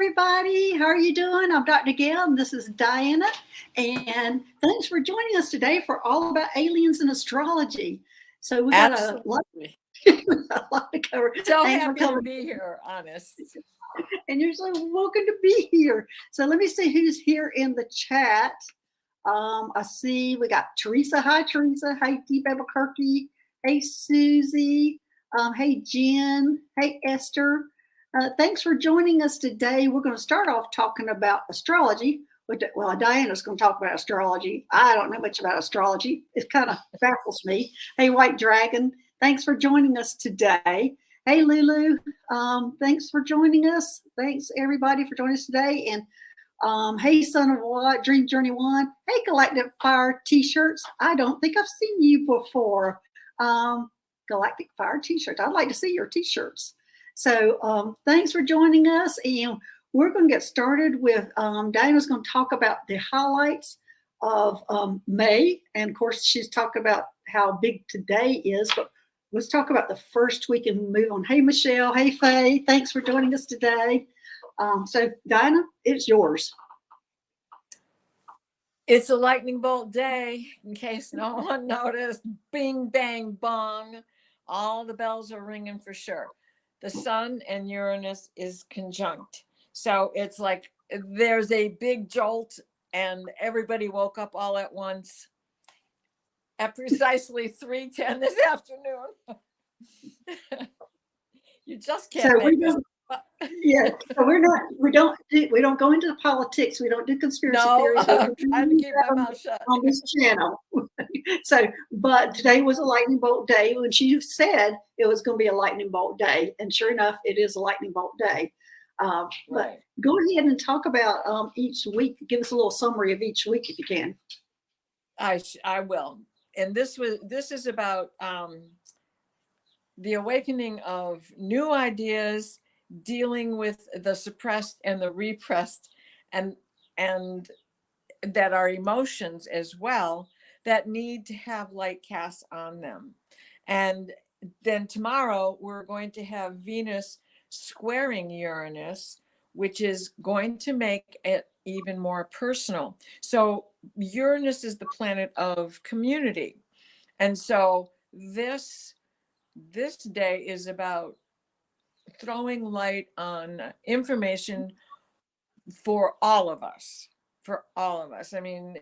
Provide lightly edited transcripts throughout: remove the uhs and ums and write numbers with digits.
everybody. How are you doing? I'm Dr. Gail, and this is Diana. And thanks for joining us today for all about aliens and astrology. So we got Absolutely. a lot to cover. So Thanks for happy to coming. be here, honest. And you're so welcome to be here. So let me see who's here in the chat. I see we got Teresa. Hi, Teresa. Hey, Deep Albuquerque. Hey, Susie. Hey, Jen. Hey, Esther. Thanks for joining us today. We're going to start off talking about astrology. Well, Diana's going to talk about astrology. I don't know much about astrology. It kind of baffles me. Hey, White Dragon. Thanks for joining us today. Hey, Lulu. Thanks for joining us. Thanks, everybody, for joining us today. And hey, Son of What, Dream Journey One. Hey, Galactic Fire T-shirts. I don't think I've seen you before. Galactic Fire T-shirts. I'd like to see your T-shirts. So thanks for joining us. And we're going to get started with Diana's going to talk about the highlights of May. And of course, she's talking about how big today is. But let's talk about the first week and move on. Hey, Michelle. Hey, Faye. Thanks for joining us today. So, Diana, it's yours. It's a lightning bolt day, in case no one noticed. Bing, bang, bong. All the bells are ringing for sure. The sun and Uranus is conjunct. So it's like there's a big jolt and everybody woke up all at once at precisely 3:10 this afternoon. You just can't make this. Yeah, so we don't go into the politics. We don't do conspiracy theories. I'm trying to keep my mouth shut on this channel. But today was a lightning bolt day. When she said it was going to be a lightning bolt day, and sure enough, it is a lightning bolt day. But go ahead and talk about each week. Give us a little summary of each week if you can. I will. And this is about the awakening of new ideas, dealing with the suppressed and the repressed, and that are emotions as well that need to have light cast on them. And then tomorrow we're going to have Venus squaring Uranus, which is going to make it even more personal. So Uranus is the planet of community. And so this day is about throwing light on information for all of us. I mean,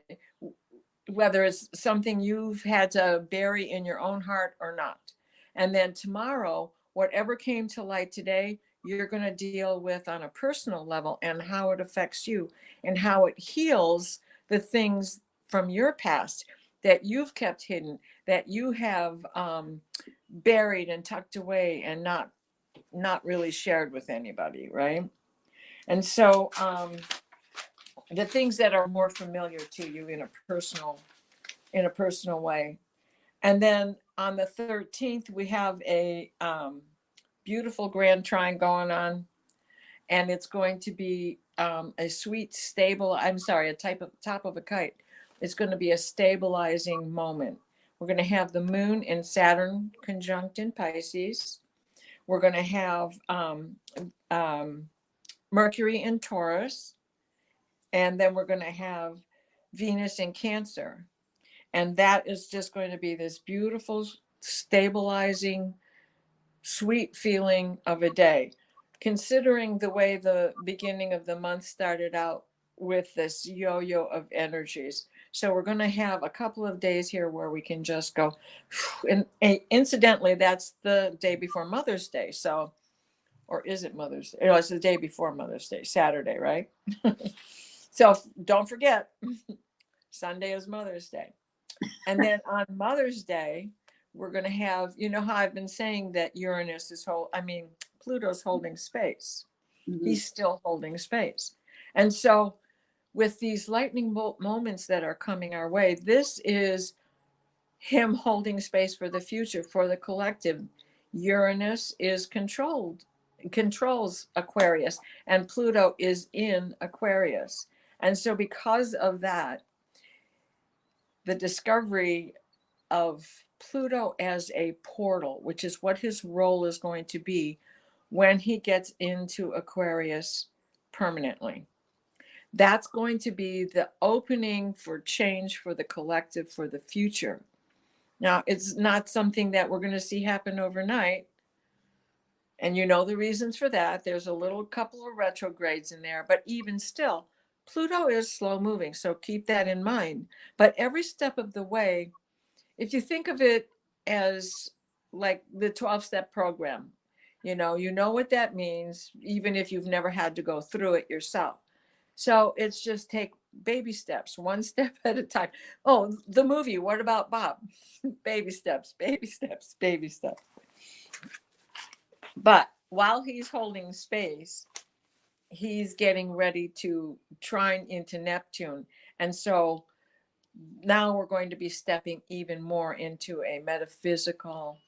whether it's something you've had to bury in your own heart or not. And then tomorrow, whatever came to light today, you're going to deal with on a personal level and how it affects you and how it heals the things from your past that you've kept hidden, that you have buried and tucked away and not really shared with anybody, right? And so the things that are more familiar to you in a personal way. And then on the 13th, we have a beautiful grand trine going on, and it's going to be a sweet, stable, a top of a kite. It's going to be a stabilizing moment. We're going to have the moon in Saturn conjunct in Pisces. We're going to have Mercury in Taurus. And then we're going to have Venus in Cancer. And that is just going to be this beautiful, stabilizing, sweet feeling of a day. Considering the way the beginning of the month started out with this yo-yo of energies. So we're going to have a couple of days here where we can just go. And incidentally, that's the day before Mother's Day. So, or is it Mother's Day? No, it's the day before Mother's Day, Saturday, right? So don't forget, Sunday is Mother's Day. And then on Mother's Day, we're going to have, you know how I've been saying that Pluto's holding space. Mm-hmm. He's still holding space. And so with these lightning bolt moments that are coming our way, this is him holding space for the future, for the collective. Uranus controls Aquarius, and Pluto is in Aquarius. And so because of that, the discovery of Pluto as a portal, which is what his role is going to be when he gets into Aquarius permanently. That's going to be the opening for change for the collective, for the future. Now, it's not something that we're going to see happen overnight. And you know the reasons for that. There's a little couple of retrogrades in there, but even still, Pluto is slow moving. So keep that in mind. But every step of the way, if you think of it as like the 12-step program, you know what that means, even if you've never had to go through it yourself. So it's just take baby steps, one step at a time. Oh, the movie, What About Bob? Baby steps, baby steps, baby steps. But while he's holding space, he's getting ready to trine into Neptune. And so now we're going to be stepping even more into a metaphysical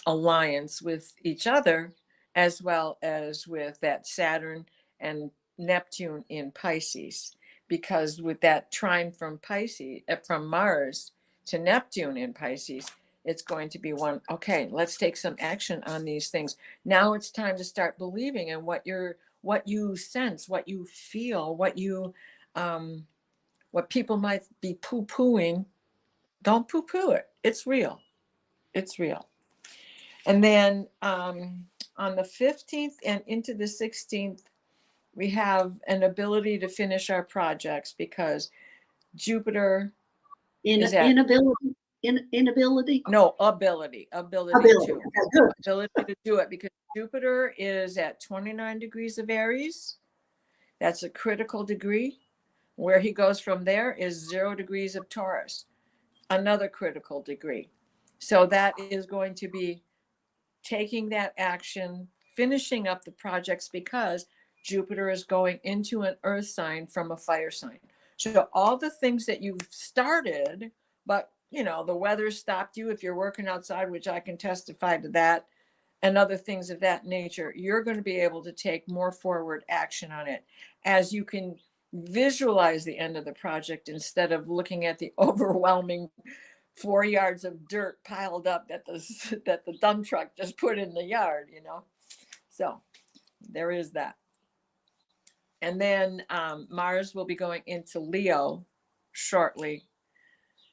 alliance with each other, as well as with that Saturn and Neptune in Pisces. Because with that trine from Pisces, from Mars to Neptune in Pisces, it's going to be one, okay, let's take some action on these things. Now it's time to start believing in what you sense, what you feel, what people might be poo-pooing. Don't poo-poo it. It's real. It's real. And then on the 15th and into the 16th, we have an ability to finish our projects because Jupiter is at Inability. no ability to Okay, good. ability to do it, because Jupiter is at 29 degrees of Aries. That's a critical degree. Where he goes from there is 0 degrees of Taurus, another critical degree. So that is going to be taking that action, finishing up the projects, because Jupiter is going into an earth sign from a fire sign. So all the things that you've started, but the weather stopped you if you're working outside, which I can testify to that, and other things of that nature, you're going to be able to take more forward action on it as you can visualize the end of the project instead of looking at the overwhelming 4 yards of dirt piled up that the dump truck just put in the yard, So there is that. And then Mars will be going into Leo shortly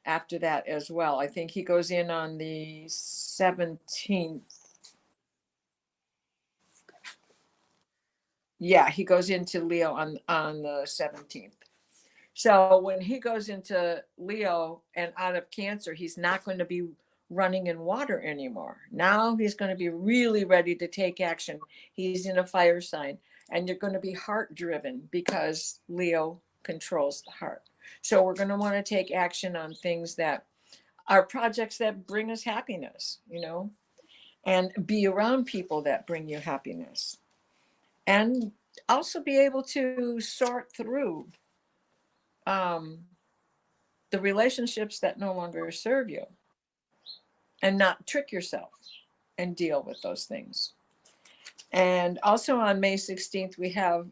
after that as well. I think he goes in on the 17th. Yeah, he goes into Leo on the 17th. So when he goes into Leo and out of Cancer, he's not going to be running in water anymore. Now he's going to be really ready to take action. He's in a fire sign, and you're going to be heart driven because Leo controls the heart. So we're going to want to take action on things that are projects that bring us happiness, and be around people that bring you happiness. And also be able to sort through the relationships that no longer serve you, and not trick yourself and deal with those things. And also on May 16th, we have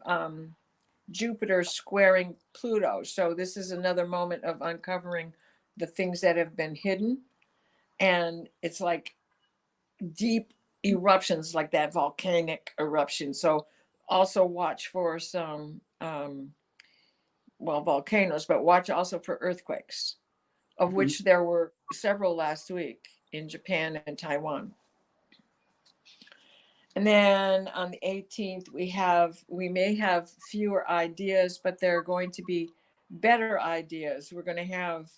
Jupiter squaring Pluto. So this is another moment of uncovering the things that have been hidden. And it's like deep eruptions, like that volcanic eruption. So also watch for some, volcanoes, but watch also for earthquakes, of which there were several last week in Japan and Taiwan. And then on the 18th, we may have fewer ideas, but they're going to be better ideas. We're going to have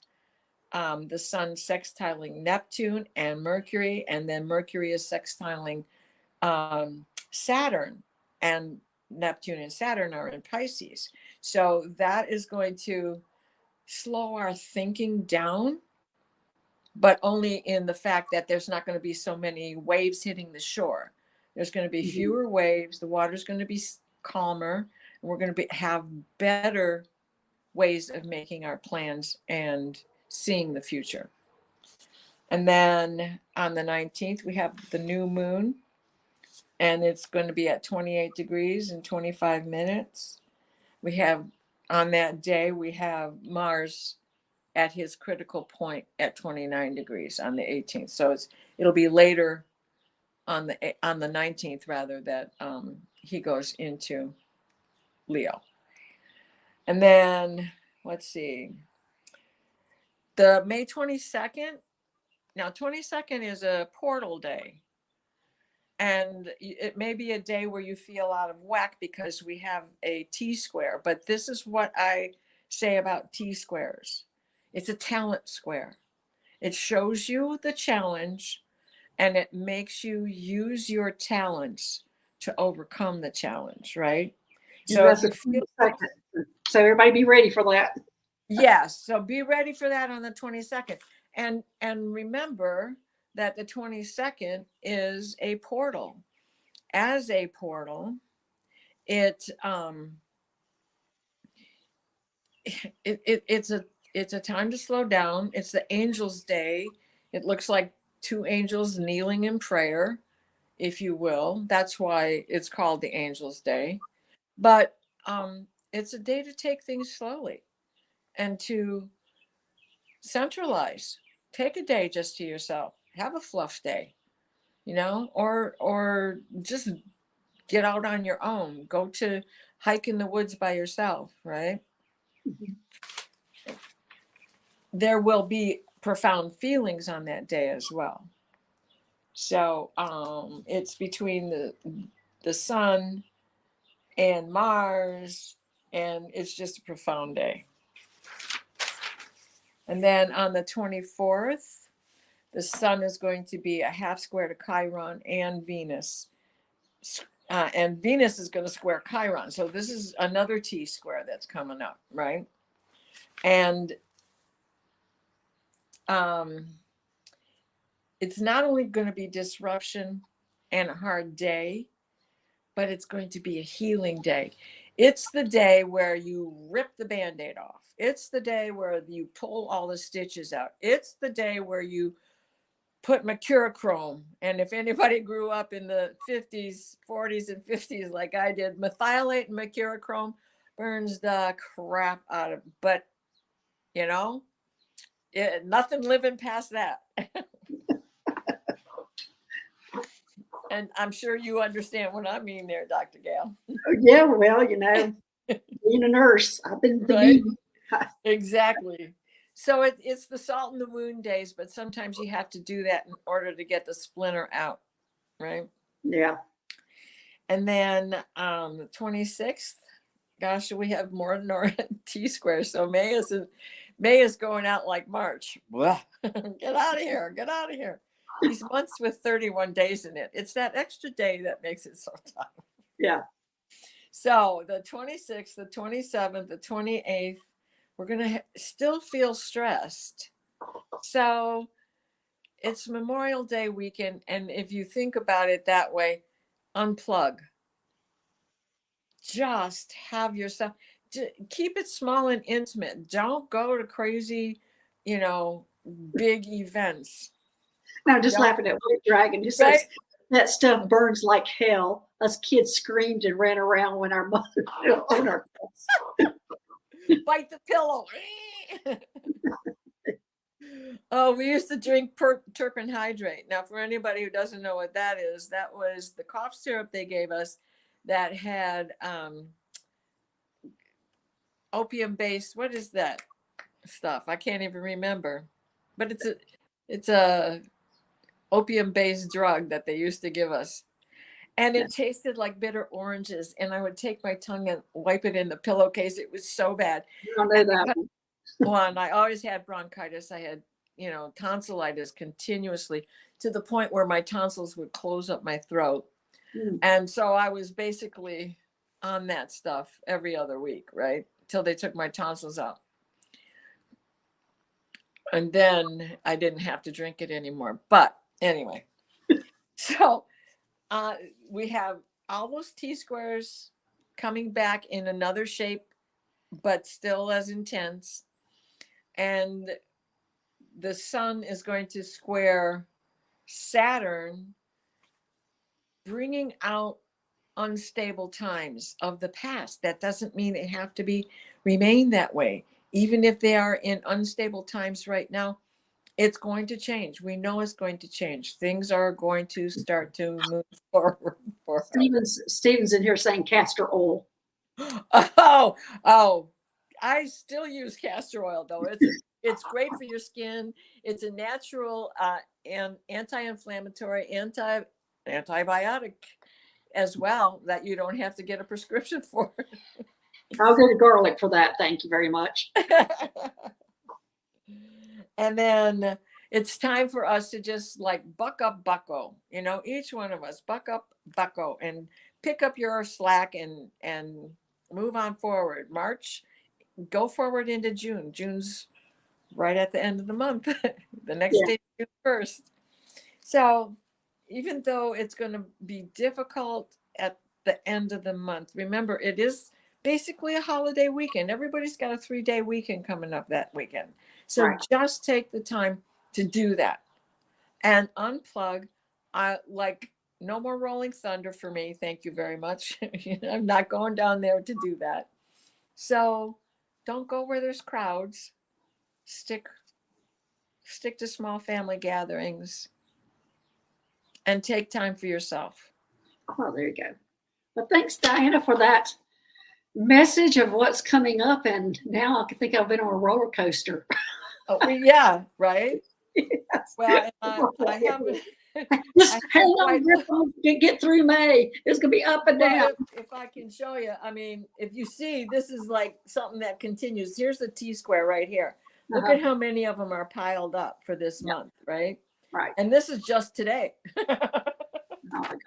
the sun sextiling Neptune and Mercury, and then Mercury is sextiling Saturn, and Neptune and Saturn are in Pisces. So that is going to slow our thinking down, but only in the fact that there's not going to be so many waves hitting the shore. There's going to be fewer waves. The water's going to be calmer, and we're going to have better ways of making our plans and seeing the future. And then on the 19th, we have the new moon, and it's going to be at 28 degrees and 25 minutes. We have, on that day, we have Mars at his critical point at 29 degrees on the 18th. So it'll be later on the 19th rather that he goes into Leo. And then let's see, the May 22nd. Now 22nd is a portal day. And it may be a day where you feel out of whack because we have a T-square. But this is what I say about T-squares. It's a talent square. It shows you the challenge and it makes you use your talents to overcome the challenge, right? And So if that's you the feel 22nd. So everybody be ready for that. yes, so be ready for that on the 22nd. And remember that the 22nd is a portal. As a portal, it's a time to slow down. It's the angels' day. It looks like two angels kneeling in prayer, if you will. That's why it's called the Angels' Day. But it's a day to take things slowly and to centralize. Take a day just to yourself. Have a fluff day, or just get out on your own. Go to hike in the woods by yourself, right? Mhm. There will be profound feelings on that day as well. So it's between the sun and Mars, and it's just a profound day. And then on the 24th, the sun is going to be a half square to Chiron and Venus. And Venus is going to square Chiron. So this is another T square that's coming up, right? And it's not only going to be disruption and a hard day, but it's going to be a healing day. It's the day where you rip the Band-Aid off. It's the day where you pull all the stitches out. It's the day where you put mercurochrome. And if anybody grew up in the 50s, 40s, and 50s like I did, methylate and mercurochrome burns the crap out of it. But, nothing living past that. And I'm sure you understand what I mean there, Dr. Gail. Oh, yeah, well, being a nurse, I've been the Right? bee. Exactly. So it's the salt in the wound days, but sometimes you have to do that in order to get the splinter out, right? Yeah. And then the 26th, gosh, we have more than our T square. So May is going out like March. Get out of here. Get out of here. These months with 31 days in it. It's that extra day that makes it so tough. Yeah. So the 26th, the 27th, the 28th, we're going to still feel stressed. So it's Memorial Day weekend. And if you think about it that way, unplug. Just have yourself, keep it small and intimate. Don't go to crazy, big events. Now, just laughing at White Dragon. Just says that stuff burns like hell. Us kids screamed and ran around when our mother on our bite the pillow. Oh, we used to drink turpin hydrate. Now, for anybody who doesn't know what that is, that was the cough syrup they gave us that had opium-based. What is that stuff? I can't even remember. But it's a opium-based drug that they used to give us. And it tasted like bitter oranges. And I would take my tongue and wipe it in the pillowcase. It was so bad. I know that one. I always had bronchitis. I had, tonsillitis continuously to the point where my tonsils would close up my throat. And so I was basically on that stuff every other week, right? Till they took my tonsils out. And then I didn't have to drink it anymore. But anyway, so we have all those T-squares coming back in another shape, but still as intense. And the sun is going to square Saturn, bringing out unstable times of the past. That doesn't mean they have to remain that way. Even if they are in unstable times right now, it's going to change. We know it's going to change. Things are going to start to move forward. Stephen's in here saying castor oil. Oh, I still use castor oil though. It's great for your skin. It's a natural and anti-inflammatory, antibiotic as well that you don't have to get a prescription for. I'll go to garlic for that. Thank you very much. And then it's time for us to just like buck up, bucko. Each one of us buck up, bucko, and pick up your slack and move on forward. March, go forward into June. June's right at the end of the month. The next Yeah. day, June 1st. So even though it's going to be difficult at the end of the month, remember it is basically a holiday weekend. Everybody's got a 3-day weekend coming up that weekend. So Right. just take the time to do that and unplug. No more rolling thunder for me. Thank you very much. I'm not going down there to do that. So don't go where there's crowds. Stick to small family gatherings and take time for yourself. Oh, there you go. Well, thanks, Diana, for that message of what's coming up. And now I think I've been on a roller coaster. Oh, yeah, right. Yes. Well, I haven't. Just hang on, get through May. It's gonna be up and down. If I can show you, I mean, if you see, this is like something that continues. Here's the T-square right here. Look at how many of them are piled up for this month, right? Right. And this is just today. Oh my gosh.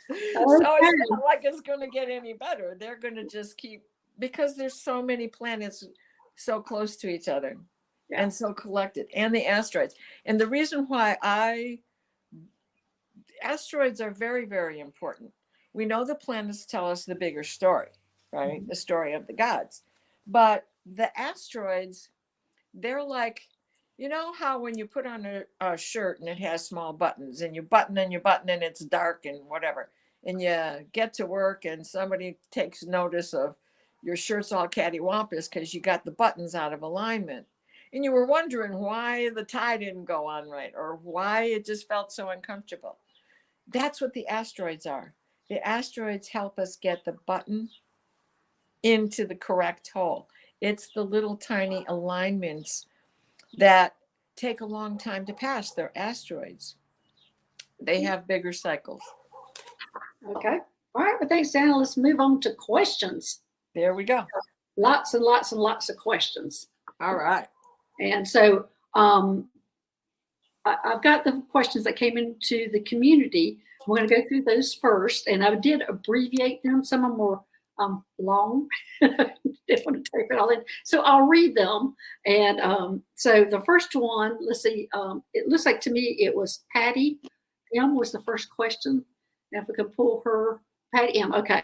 So it's not like it's going to get any better. They're going to just keep, because there's so many planets so close to each other and so collected, and the asteroids. And the reason why asteroids are very, very important. We know the planets tell us the bigger story, right? Mm-hmm. The story of the gods. But the asteroids, they're like, how when you put on a shirt and it has small buttons and you button and it's dark and whatever, and you get to work and somebody takes notice of your shirt's all cattywampus because you got the buttons out of alignment. And you were wondering why the tie didn't go on right or why it just felt so uncomfortable. That's what the asteroids are. The asteroids help us get the button into the correct hole. It's the little tiny alignments that take a long time to pass. They're asteroids. They have bigger cycles. Okay. All right. Well, thanks, Diana. Let's move on to questions. There we go. Lots and lots and lots of questions. All right. And so I've got the questions that came into the community. We're going to go through those first. And I did abbreviate them. Some of them were long. Didn't want to type it all in. So I'll read them. And so the first one, let's see, it looks like to me it was Patty M was the first question. And if we can pull her, Patty M. Okay.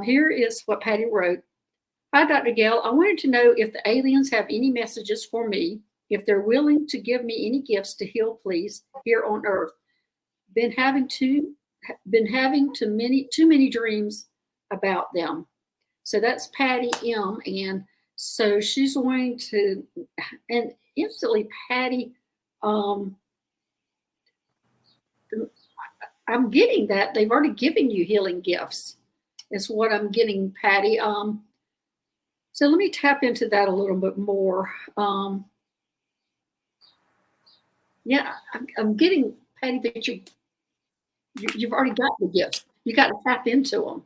Here is what Patty wrote. Hi, Dr. Gail. I wanted to know if the aliens have any messages for me, if they're willing to give me any gifts to heal, please, here on Earth. Been having too many dreams about them. So that's Patty M. And so she's going to, and instantly Patty, I'm getting that they've already given you healing gifts is what I'm getting, Patty. So let me tap into that a little bit more. Yeah, I'm getting, Patty, that you've already got the gifts. You got to tap into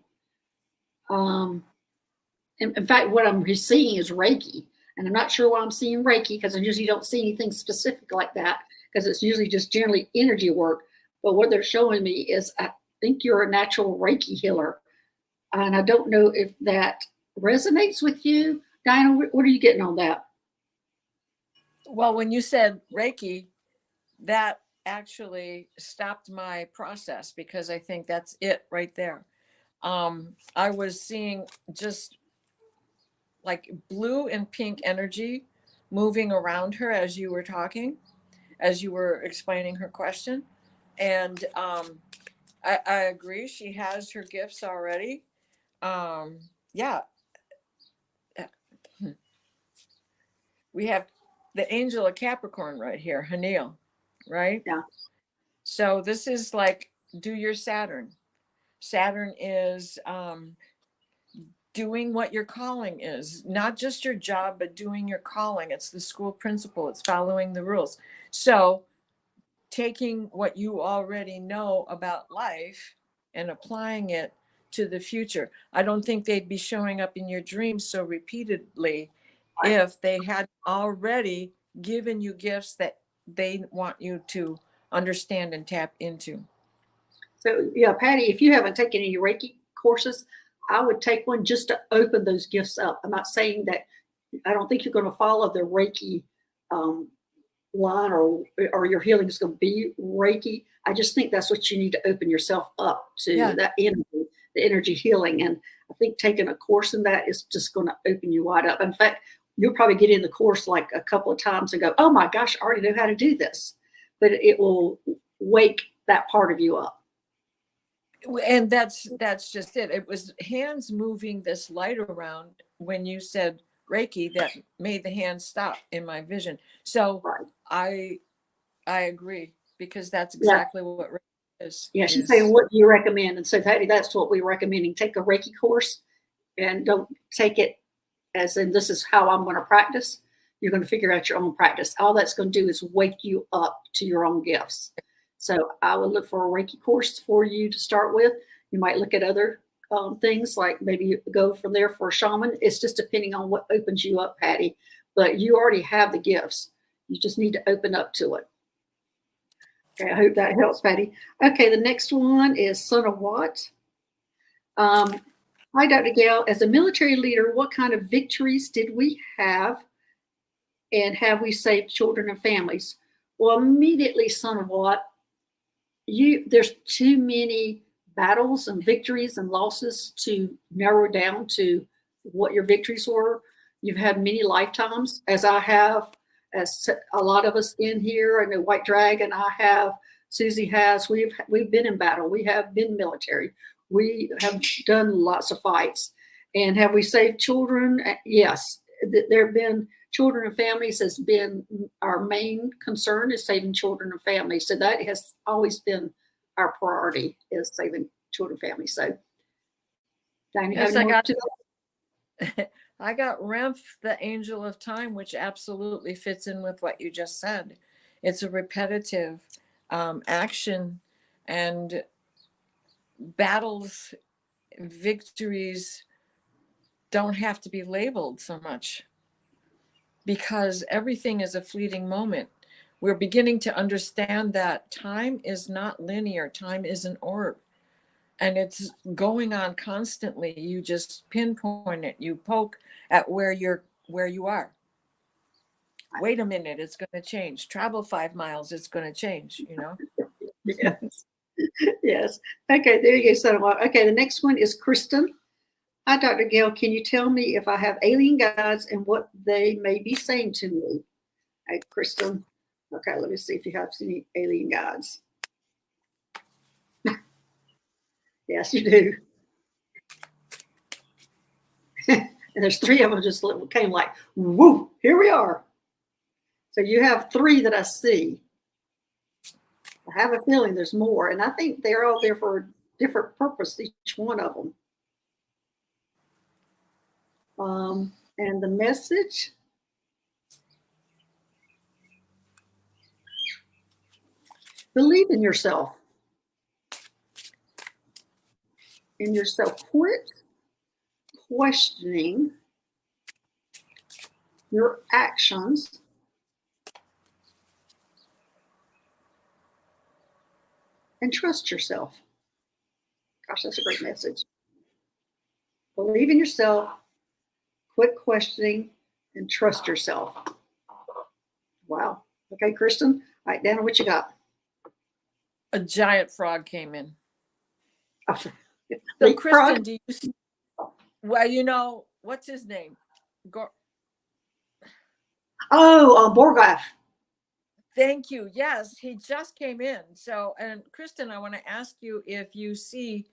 them. In fact, what I'm seeing is Reiki. And I'm not sure why I'm seeing Reiki because I usually don't see anything specific like that because it's usually just generally energy work. But what they're showing me is I think you're a natural Reiki healer. And I don't know if that resonates with you. Diana, what are you getting on that? Well, when you said Reiki, that actually stopped my process because I think that's it right there. I was seeing just like blue and pink energy moving around her as you were talking, as you were explaining her question. And I agree. She has her gifts already. Yeah. We have the angel of Capricorn right here, Hanil, right? Yeah. So this is like, do your Saturn. Saturn is doing what your calling is, not just your job, but doing your calling. It's the school principal, it's following the rules. So taking what you already know about life and applying it to the future. I don't think they'd be showing up in your dreams so repeatedly if they had already given you gifts that they want you to understand and tap into. So yeah, Patty, if you haven't taken any Reiki courses, I would take one just to open those gifts up. I'm not saying that I don't think you're going to follow the Reiki line or your healing is going to be Reiki. I just think that's what you need to open yourself up to, that energy, the energy healing. And I think taking a course in that is just going to open you wide up. In fact, you'll probably get in the course like a couple of times and go, oh my gosh, I already know how to do this. But it will wake that part of you up. And that's just it. It was hands moving this light around when you said Reiki that made the hands stop in my vision. So I agree, because that's exactly what Reiki is. Yeah, she's saying, what do you recommend? And so, Patty, that's what we're recommending. Take a Reiki course and don't take it as in this is how I'm going to practice. You're going to figure out your own practice. All that's going to do is wake you up to your own gifts. So I would look for a Reiki course for you to start with. You might look at other things, like maybe you go from there for a shaman. It's just depending on what opens you up, Patty. But you already have the gifts. You just need to open up to it. Okay, I hope that helps, Patty. Okay, the next one is Son of What? Hi, Dr. Gail. As a military leader, what kind of victories did we have? And have we saved children and families? Well, immediately, Son of What? There's too many battles and victories and losses to narrow down to what your victories were. You've had many lifetimes, as I have, as a lot of us in here, and the White Dragon, I have, Susie has. We've been in battle. We have been military. We have done lots of fights. And have we saved children? Yes. There have been children and families has been our main concern, is saving children and families. So that has always been our priority, is saving children and families. So, Diana, yes, I got Remph, the Angel of Time, which absolutely fits in with what you just said. It's a repetitive action, and battles, victories don't have to be labeled so much, because everything is a fleeting moment. We're beginning to understand that time is not linear. Time is an orb, and it's going on constantly. You just pinpoint it. You poke at where you are. Wait a minute, it's going to change. Travel 5 miles, it's going to change, Yes. Yes. Okay, there you go. So, okay, the next one is Kristen. Hi, Dr. Gail. Can you tell me if I have alien guides and what they may be saying to me? Hey, Kristen. Okay, let me see if you have any alien guides. Yes, you do. And there's 3 of them just came like, woo, here we are. So you have 3 that I see. I have a feeling there's more, and I think they're all there for a different purpose, each one of them. And the message, believe in yourself. In yourself. Quit questioning your actions and trust yourself. Gosh, that's a great message. Believe in yourself, quit questioning, and trust yourself. Wow. Okay, Kristen. All right, Dana, what you got? A giant frog came in. So, Kristen, do you see? Well, what's his name? Borgoff. Thank you. Yes, he just came in. So, and Kristen, I want to ask you if you see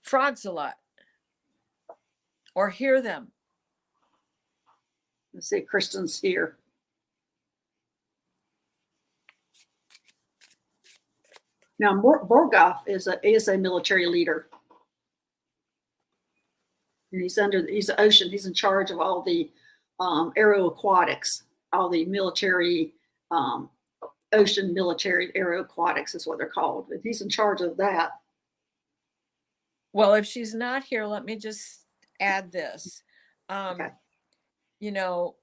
frogs a lot or hear them. Let's see, Kristen's here. Now, Borgoff is a military leader. And he's the ocean. He's in charge of all the aeroaquatics, all the military, ocean military aeroaquatics is what they're called. And he's in charge of that. Well, if she's not here, let me just add this. Okay. You know,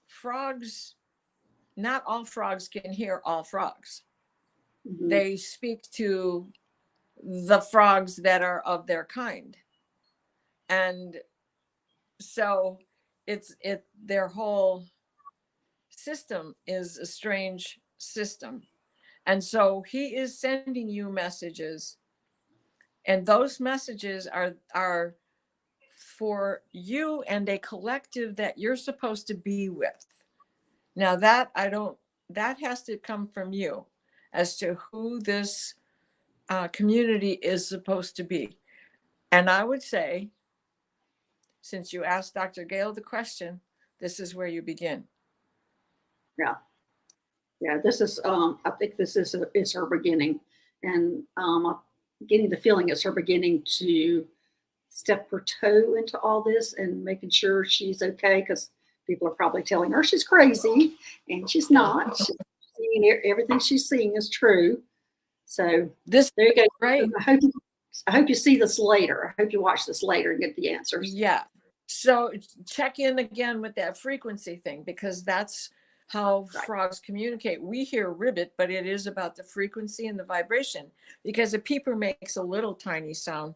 frogs, not all frogs can hear all frogs. Mm-hmm. They speak to the frogs that are of their kind. And so their whole system is a strange system. And so he is sending you messages, and those messages are for you and a collective that you're supposed to be with. Now that has to come from you as to who this community is supposed to be. And I would say, since you asked Dr. Gail the question, this is where you begin. Yeah. Yeah, this is, I think this is her beginning. And I'm getting the feeling it's her beginning to step her toe into all this and making sure she's okay, because people are probably telling her she's crazy, and she's not. She's seeing, everything she's seeing is true. So there you go. Right. I hope you see this later. I hope you watch this later and get the answers. Yeah. So check in again with that frequency thing, because that's how frogs communicate. We hear ribbit, but it is about the frequency and the vibration, because a peeper makes a little tiny sound,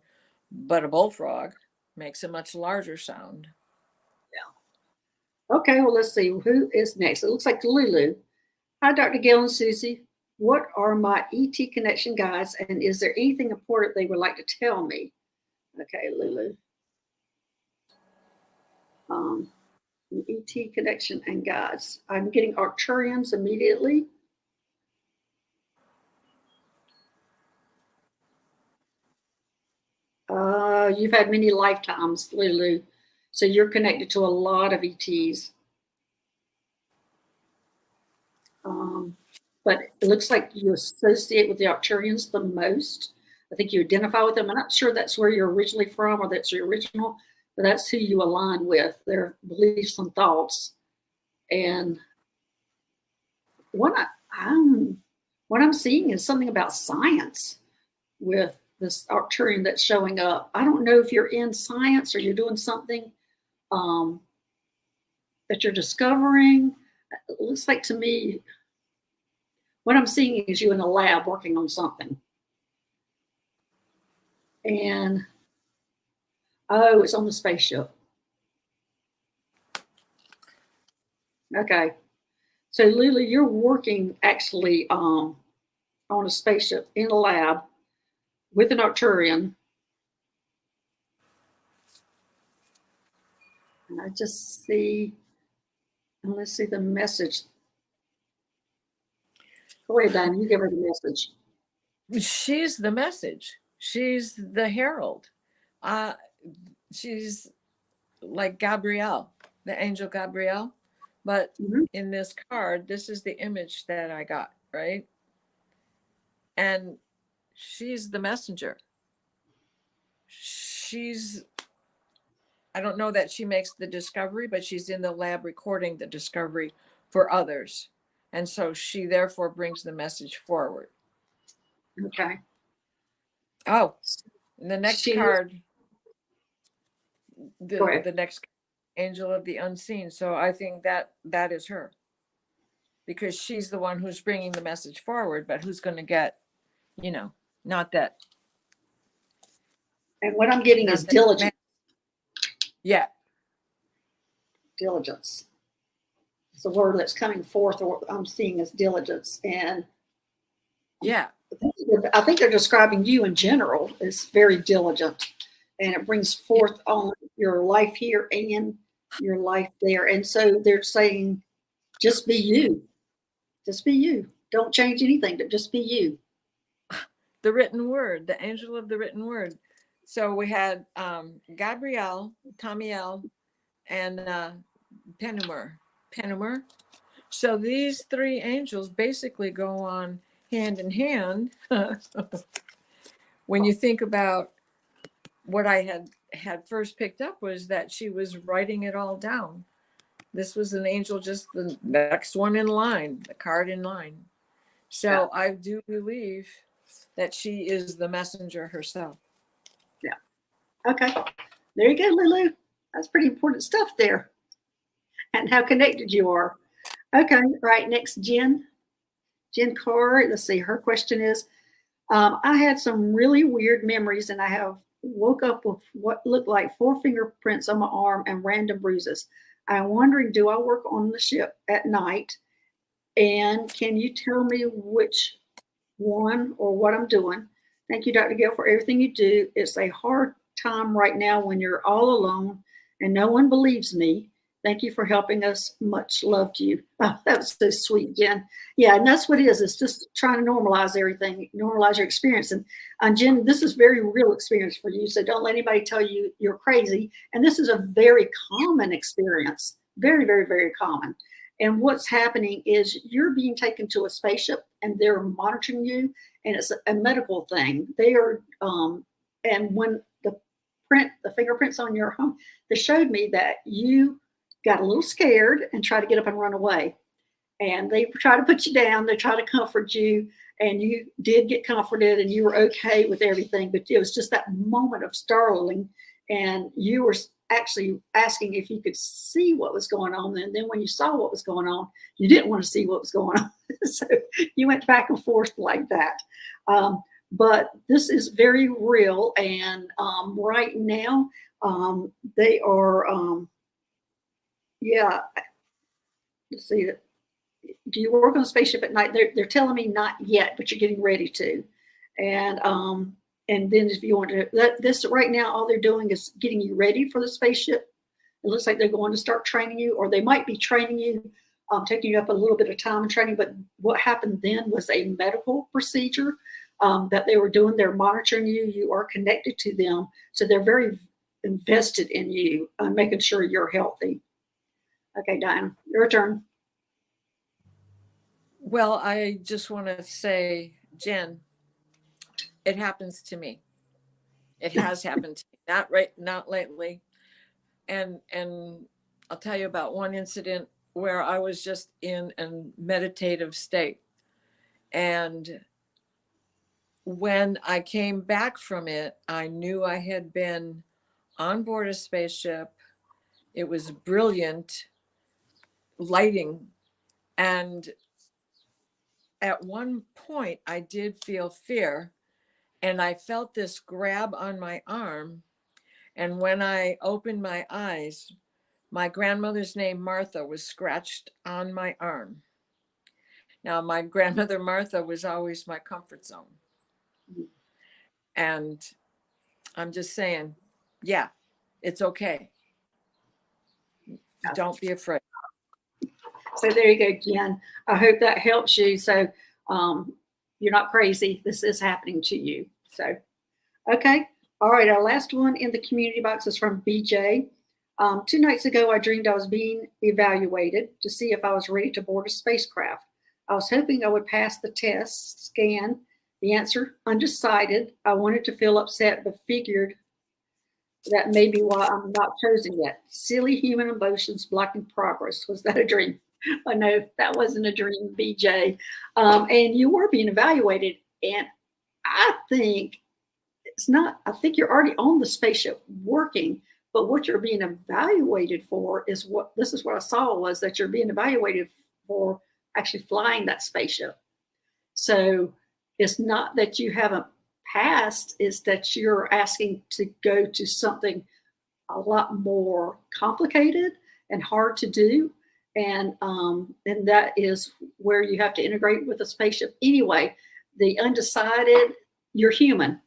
but a bullfrog makes a much larger sound. Yeah. Okay, well, let's see who is next. It looks like Lulu. Hi, Dr. Gail and Susie. What are my ET connection guides, and is there anything important they would like to tell me? Okay, Lulu. ET connection and guides. I'm getting Arcturians immediately. You've had many lifetimes, Lulu, so you're connected to a lot of ETs. But it looks like you associate with the Arcturians the most. I think you identify with them. I'm not sure that's where you're originally from or that's your original, but that's who you align with, their beliefs and thoughts. And what I'm seeing is something about science with this Arcturian that's showing up. I don't know if you're in science or you're doing something that you're discovering. It looks like to me, what I'm seeing is you in a lab working on something. And, oh, it's on the spaceship. Okay. So, Lulu, you're working actually on a spaceship in a lab with an Arcturian. And I just see, and let's see the message. Go ahead, Diana, you give her the message. She's the message. She's the herald. She's like Gabrielle, the angel Gabrielle. But in this card, this is the image that I got, right? And she's the messenger. I don't know that she makes the discovery, but she's in the lab recording the discovery for others. And so she therefore brings the message forward. Okay. Oh, and the next card, the next angel of the unseen. So I think that is her, because she's the one who's bringing the message forward, but who's going to get, not that. And what I'm getting is diligence. Yeah. Diligence. It's a word that's coming forth, or what I'm seeing is diligence. And yeah, I think they're describing you in general as very diligent, and it brings forth on your life here and your life there. And so they're saying, just be you. Just be you. Don't change anything, but just be you. The written word, the angel of the written word. So we had Gabrielle, Tamiel, and Penumer. So these three angels basically go on hand in hand when you think about what I had first picked up was that she was writing it all down. This was an angel, just the next one in line, the card in line. So Yeah. I do believe that she is the messenger herself. Yeah. Okay. There you go, Lulu. That's pretty important stuff there. And how connected you are. Okay. Right. Next, Jen. Jen Carr. Let's see. Her question is, I had some really weird memories, and I have woke up with what looked like 4 fingerprints on my arm and random bruises. I'm wondering, do I work on the ship at night? And can you tell me which one or what I'm doing? Thank you, Dr. Gail, for everything you do. It's a hard time right now when you're all alone and no one believes me. Thank you for helping us. Much love to you. Oh, that was so sweet, Jen. Yeah, and that's what it is. It's just trying to normalize everything, normalize your experience. And Jen, this is very real experience for you. So don't let anybody tell you you're crazy. And this is a very common experience. Very, very, very common. And what's happening is you're being taken to a spaceship and they're monitoring you, and it's a medical thing. They are, and when the fingerprints on your home, they showed me that you got a little scared and tried to get up and run away. And they try to put you down, they try to comfort you, and you did get comforted and you were okay with everything. But it was just that moment of startling, and you were actually asking if you could see what was going on. And then when you saw what was going on, you didn't want to see what was going on. So you went back and forth like that. But this is very real. And right now, they are, yeah, let's see. Do you work on a spaceship at night? They're telling me not yet, but you're getting ready to. And then if you want to, this right now, all they're doing is getting you ready for the spaceship. It looks like they're going to start training you, or they might be training you, taking you up a little bit of time and training. But what happened then was a medical procedure that they were doing. They're monitoring you. You are connected to them. So they're very invested in you, making sure you're healthy. Okay, Diana, your turn. Well, I just want to say, Jen, it happens to me. It has happened to me. Not lately. And I'll tell you about one incident where I was just in a meditative state. And when I came back from it, I knew I had been on board a spaceship. It was brilliant lighting. And at one point, I did feel fear, and I felt this grab on my arm. And when I opened my eyes, my grandmother's name, Martha, was scratched on my arm. Now, my grandmother, Martha, was always my comfort zone. And I'm just saying, yeah, it's okay. Don't be afraid. So there you go, Jen. I hope that helps you. So you're not crazy. This is happening to you. So, okay. All right. Our last one in the community box is from BJ. 2 nights ago, I dreamed I was being evaluated to see if I was ready to board a spacecraft. I was hoping I would pass the test scan. The answer, undecided. I wanted to feel upset, but figured that may be why I'm not chosen yet. Silly human emotions blocking progress. Was that a dream? Oh, no, that wasn't a dream, BJ. And you were being evaluated. And I think I think you're already on the spaceship working, but what you're being evaluated for is what I saw was that you're being evaluated for actually flying that spaceship. So it's not that you haven't passed, it's that you're asking to go to something a lot more complicated and hard to do. And that is where you have to integrate with a spaceship. Anyway, the undecided, you're human.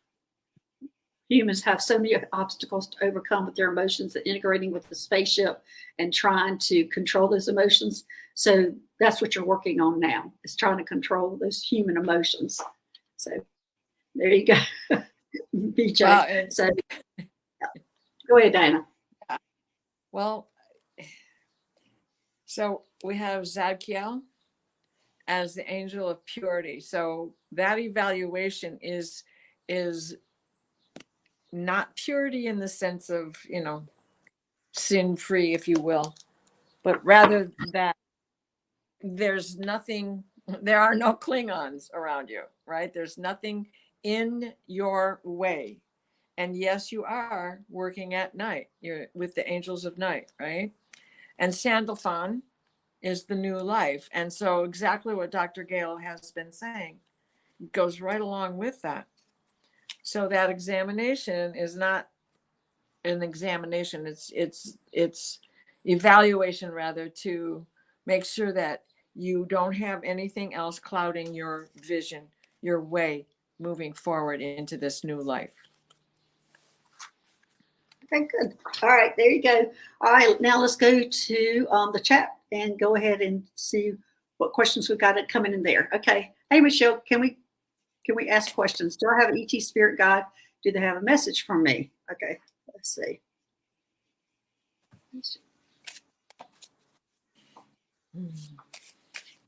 Humans have so many obstacles to overcome with their emotions, and integrating with the spaceship and trying to control those emotions. So that's what you're working on now, is trying to control those human emotions. So there you go, BJ. Wow, so go ahead, Diana. Well, so we have Zadkiel as the angel of purity. So that evaluation is not purity in the sense of, sin free, if you will, but rather that there are no Klingons around you, right? There's nothing in your way. And yes, you are working at night. You're with the angels of night, right? And Sandalphon is the new life. And so exactly what Dr. Gail has been saying goes right along with that. So that examination is not an examination. It's evaluation, rather, to make sure that you don't have anything else clouding your vision, your way moving forward into this new life. Okay, good. All right, there you go. All right, now let's go to the chat and go ahead and see what questions we've got coming in there. Okay. Hey, Michelle, can we ask questions? Do I have an ET spirit guide? Do they have a message for me? Okay, let's see.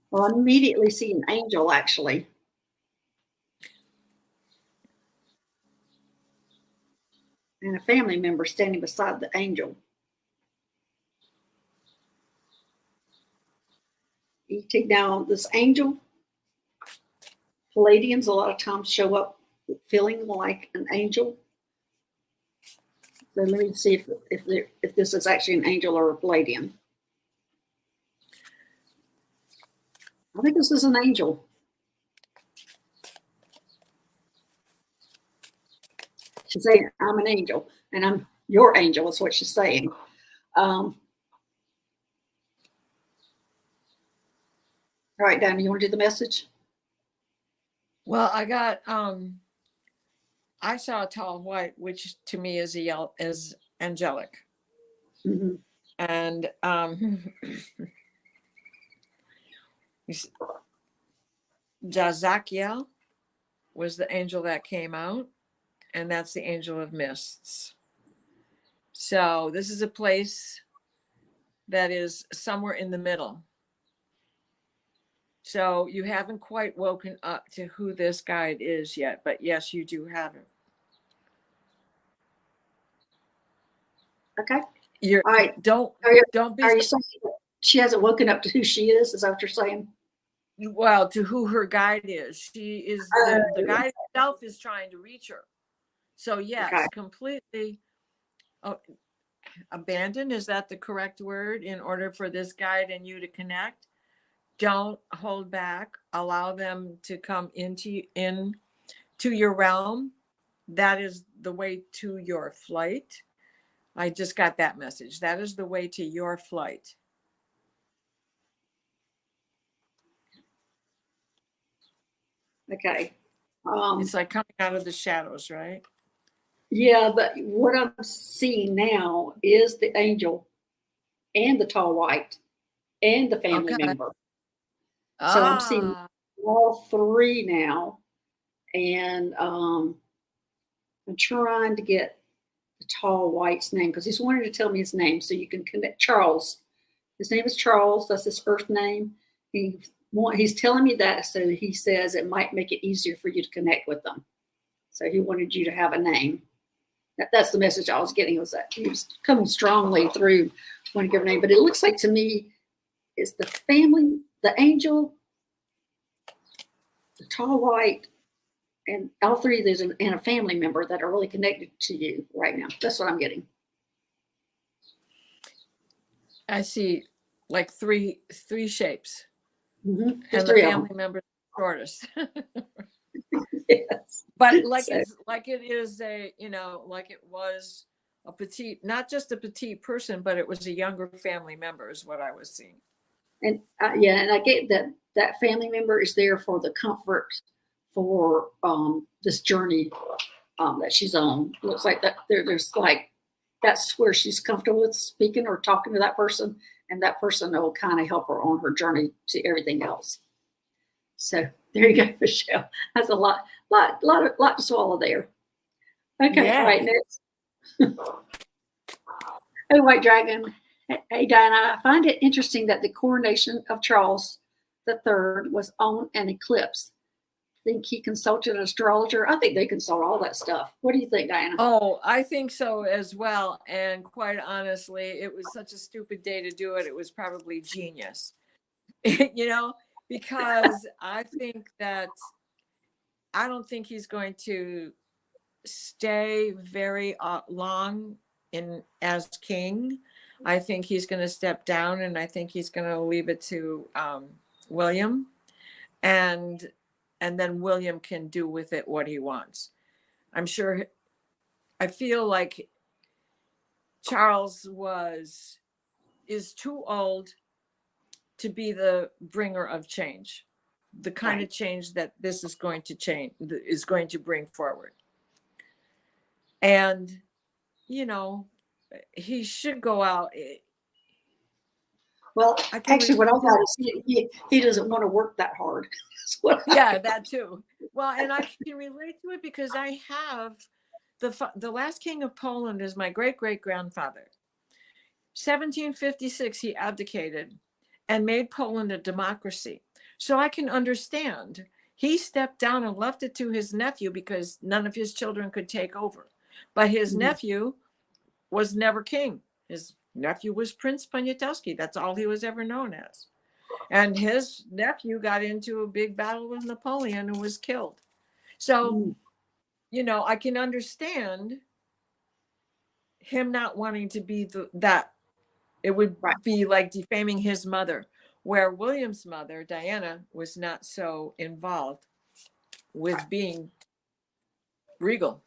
Well, I immediately see an angel, actually. And a family member standing beside the angel. ET, now this angel, Palladians a lot of times show up feeling like an angel. So let me see if this is actually an angel or a Palladian. I think this is an angel. She's saying, I'm an angel, and I'm your angel, is what she's saying. All right, Diana, you want to do the message? Well, I saw a tall white, which to me is angelic. Mm-hmm. And Jazakiel was the angel that came out, and that's the angel of mists. So this is a place that is somewhere in the middle. So you haven't quite woken up to who this guide is yet, but yes, you do have it. Okay. All right. Don't be. Are you saying she hasn't woken up to who she is? Is that what you're saying? Well, to who her guide is. She is the guide itself is trying to reach her. So yes, okay. Completely abandoned. Is that the correct word? In order for this guide and you to connect, don't hold back. Allow them to come into your realm. That is the way to your flight. I just got that message. That is the way to your flight. Okay. It's like coming out of the shadows, right? Yeah, but what I'm seeing now is the angel and the tall white and the family member. So I'm seeing all three now. And I'm trying to get the tall white's name because he's wanted to tell me his name so you can connect. Charles. His name is Charles. That's his earth name. He's telling me that so he says it might make it easier for you to connect with them. So he wanted you to have a name. That's the message I was getting, was that he was coming strongly through wanting to give a name. But it looks like to me it's the family, the angel, the tall white, and all three of these and a family member that are really connected to you right now. That's what I'm getting. I see like three shapes. Mm-hmm. And the family member shortest. Yes. But like it is like it was a petite, not just a petite person, but it was a younger family member is what I was seeing. And and I get that family member is there for the comfort for this journey that she's on. It looks like that there's like that's where she's comfortable with speaking or talking to that person, and that person will kind of help her on her journey to everything else. So there you go, Michelle. That's a lot to swallow there. Okay, yeah. All right, next. Hey, White Dragon. Hey, Diana, I find it interesting that the coronation of Charles III was on an eclipse think he consulted an astrologer? I think they consult all that stuff. What do you think, Diana? Oh, I think so as well. And quite honestly, it was such a stupid day to do it. It was probably genius, because I think that I don't think he's going to stay very long as king. I think he's going to step down, and I think he's going to leave it to William, and then William can do with it what he wants. I'm sure. I feel like Charles is too old to be the bringer of change, the kind of change that this is going to bring forward. And he should go out. Well, actually, what I got is he doesn't want to work that hard. Yeah, that too. Well, and I can relate to it because I have the last king of Poland is my great-great-grandfather. 1756, he abdicated and made Poland a democracy. So I can understand. He stepped down and left it to his nephew because none of his children could take over. But his nephew was never king. His nephew was Prince Poniatowski. That's all he was ever known as. And his nephew got into a big battle with Napoleon and was killed. So, I can understand him not wanting to be that. It would be like defaming his mother, where William's mother, Diana, was not so involved with being regal.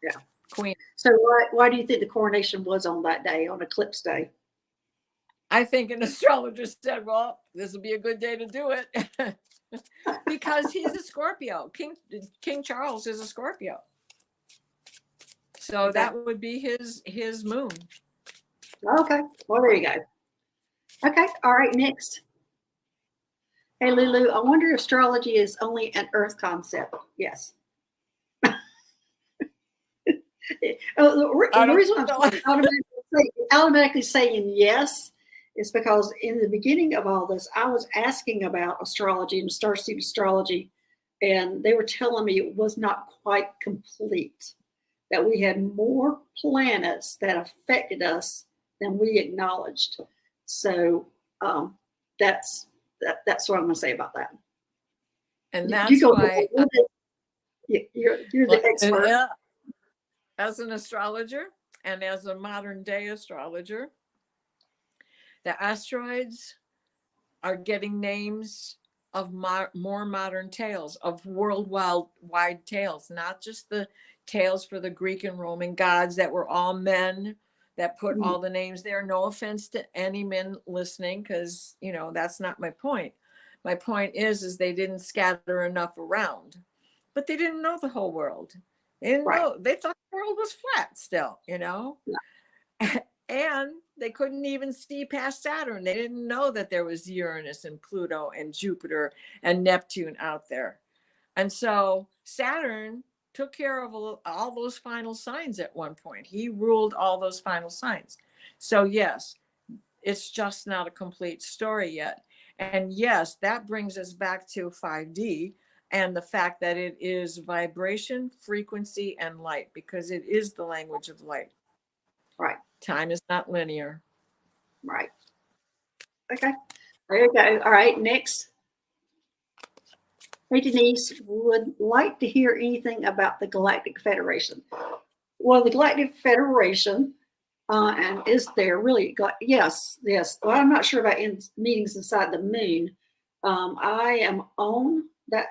Yeah. Queen. So why do you think the coronation was on that day, on eclipse day? I think an astrologer said, well, this will be a good day to do it. Because he's a Scorpio. King Charles is a Scorpio. So that would be his moon. Okay. Well, there you go. Okay. All right. Next. Hey, Lulu, I wonder if astrology is only an earth concept. Yes. The reason I'm automatically saying yes is because in the beginning of all this, I was asking about astrology and starseed astrology, and they were telling me it was not quite complete, that we had more planets that affected us than we acknowledged. So that's what I'm going to say about that. And that's why you're the expert. Yeah. As an astrologer and as a modern day astrologer, the asteroids are getting names of more modern tales, of worldwide tales, not just the tales for the Greek and Roman gods that were all men that put all the names there. No offense to any men listening, because that's not my point. My point is they didn't scatter enough around, but they didn't know the whole world. They didn't know. They thought the world was flat still, Yeah. And they couldn't even see past Saturn. They didn't know that there was Uranus and Pluto and Jupiter and Neptune out there. And so Saturn took care of all those final signs at one point. He ruled all those final signs. So yes, it's just not a complete story yet. And yes, that brings us back to 5D and the fact that it is vibration, frequency, and light, because it is the language of light. Right. Time is not linear. Right. Okay. There you go. All right. Next. Hey, Denise, would like to hear anything about the Galactic Federation. Well, the Galactic Federation, and is there really? Yes. Well, I'm not sure about meetings inside the moon. I am on that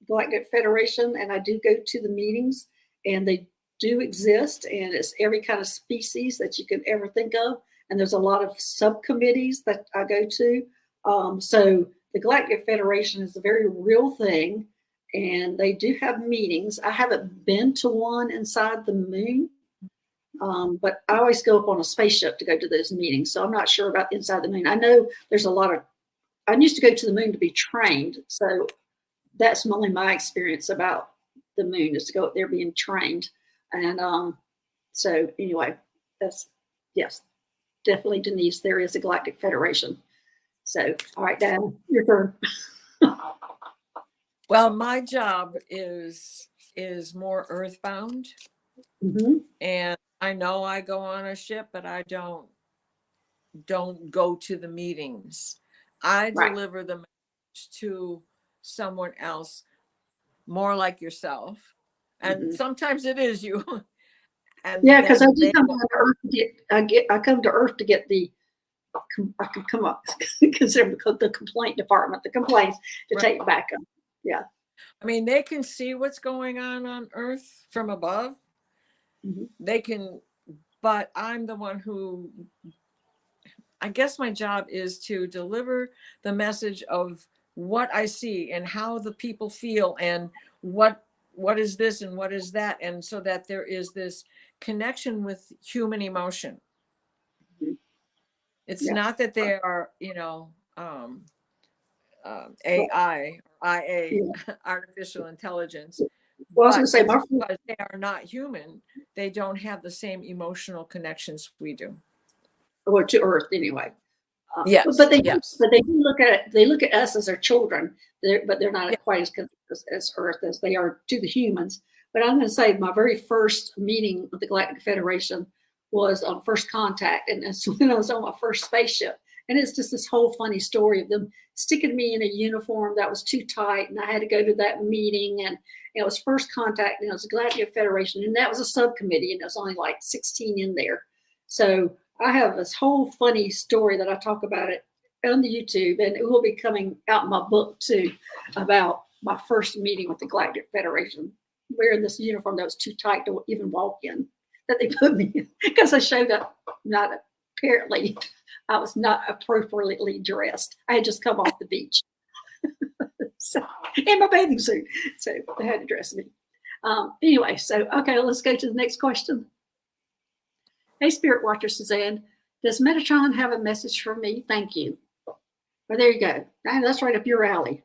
Galactic Federation, and I do go to the meetings, and they do exist, and it's every kind of species that you can ever think of, and there's a lot of subcommittees that I go to. So the Galactic Federation is a very real thing, and they do have meetings. I haven't been to one inside the moon, but I always go up on a spaceship to go to those meetings, so I'm not sure about inside the moon. I know there's a lot of, I used to go to the moon to be trained, so that's only my experience about the moon, is to go up there being trained. And so anyway, that's, yes, definitely, Denise, there is a Galactic Federation. So, all right, Dan, your turn. Well, my job is more earthbound, Hmm. and I know I go on a ship, but I don't go to the meetings. I Right. deliver the message to someone else, more like yourself, and Hmm. sometimes it is you, and Yeah, because I then do they come will. on to Earth to I come to Earth to get I can come up because they're the complaint department, the complaints to Right. take back up. Yeah. I mean, they can see what's going on Earth from above. Hmm. They can, but I'm the one who, I guess my job is to deliver the message of what I see and how the people feel and what is this and what is that, and so that there is this connection with human emotion. It's Yeah. not that they are, Well, AI, IA, yeah. artificial intelligence, Well, I was going but to say, it's my because they are not human. They don't have the same emotional connections we do. or to Earth anyway. Yes, yes. But they do look at it. They look at us as their children, but they're Yeah. not quite as connected as Earth as they are to the humans. But I'm going to say my very first meeting with the Galactic Federation was on first contact, and that's when I was on my first spaceship. And it's just this whole funny story of them sticking me in a uniform that was too tight, and I had to go to that meeting, and it was first contact, and it was the Galactic Federation, and that was a subcommittee, and it was only like 16 in there. So I have this whole funny story that I talk about it on the YouTube, and it will be coming out in my book too, about my first meeting with the Galactic Federation, wearing this uniform that was too tight to even walk in, that they put me in because I showed up not apparently I was not appropriately dressed. I had just come off the beach, so in my bathing suit, so they had to dress me. Anyway, so okay, let's go to the next question. Hey, Spirit Watcher Suzanne, does Metatron have a message for me? Thank you. Well, there you go. That's right up your alley.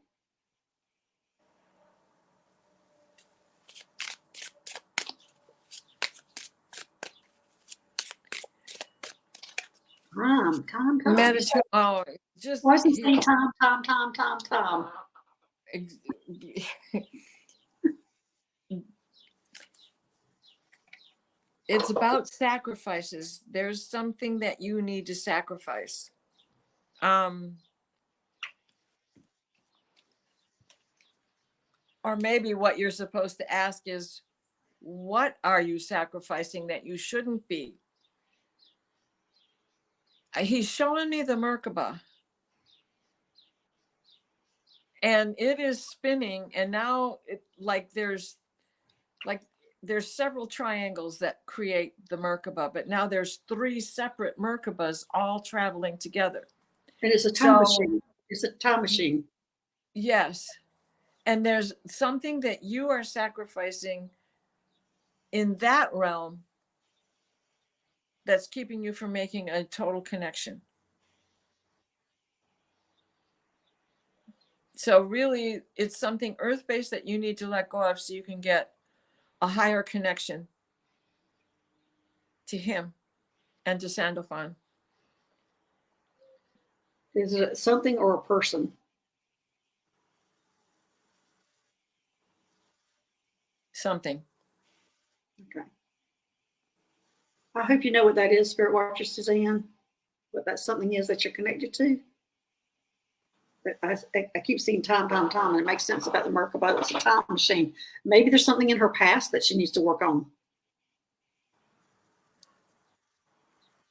Tom. Oh, just Why is he saying Tom? it's about sacrifices. There's something that you need to sacrifice. Or maybe what you're supposed to ask is, what are you sacrificing that you shouldn't be? He's showing me the Merkaba, and it is spinning, and now there's several triangles that create the Merkaba, but now there's three separate Merkabas all traveling together. And it's a time machine. It's a time machine. Yes. And there's something that you are sacrificing in that realm that's keeping you from making a total connection. So really, it's something earth-based that you need to let go of so you can get a higher connection to him and to Sandalphon. Is it something or a person? Something. Okay. I hope you know what that is, Spirit Watcher Suzanne, what that something is that you're connected to. But I keep seeing time, and it makes sense about the Merkaba. It's a time machine. Maybe there's something in her past that she needs to work on.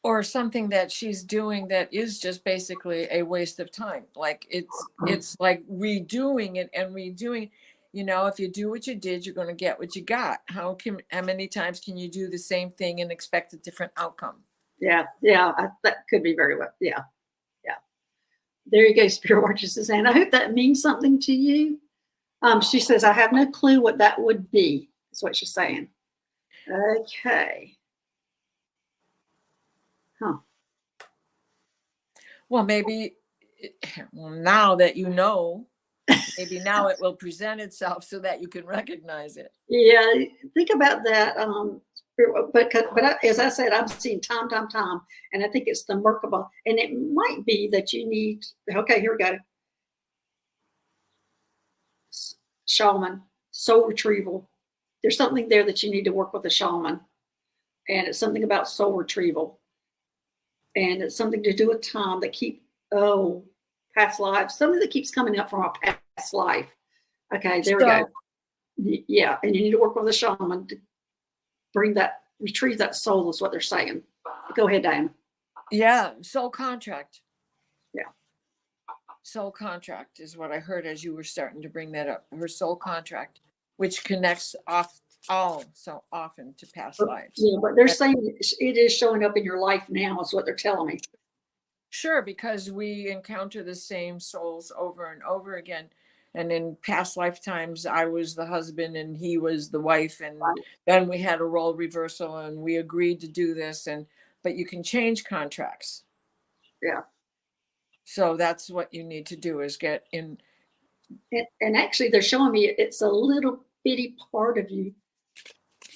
Or something that she's doing that is just basically a waste of time. Like it's like redoing it and redoing. If you do what you did, you're going to get what you got. How many times can you do the same thing and expect a different outcome? Yeah, that could be very well. Yeah. There you go, Spirit Watcher Suzanne. I hope that means something to you. She says, I have no clue what that would be. That's what she's saying. Okay. Huh. Well, maybe now that you know, maybe now it will present itself so that you can recognize it. Yeah, think about that. But as I said, I'm seeing Tom, and I think it's the Merkaba, and it might be that you need. Okay, here we go. shaman, soul retrieval. There's something there that you need to work with a shaman. And it's something about soul retrieval. And it's something to do with time that past lives, something that keeps coming up from a past life. Okay, there we go. Yeah, and you need to work with a shaman to retrieve that soul is what they're saying. Go ahead, Diana. Yeah, soul contract. Yeah. Soul contract is what I heard as you were starting to bring that up. Her soul contract, which connects so often to past lives. Yeah, but they're saying it is showing up in your life now is what they're telling me. Sure, because we encounter the same souls over and over again. And in past lifetimes, I was the husband and he was the wife. And then we had a role reversal and we agreed to do this. But you can change contracts. Yeah. So that's what you need to do is get in. And actually, they're showing me it's a little bitty part of you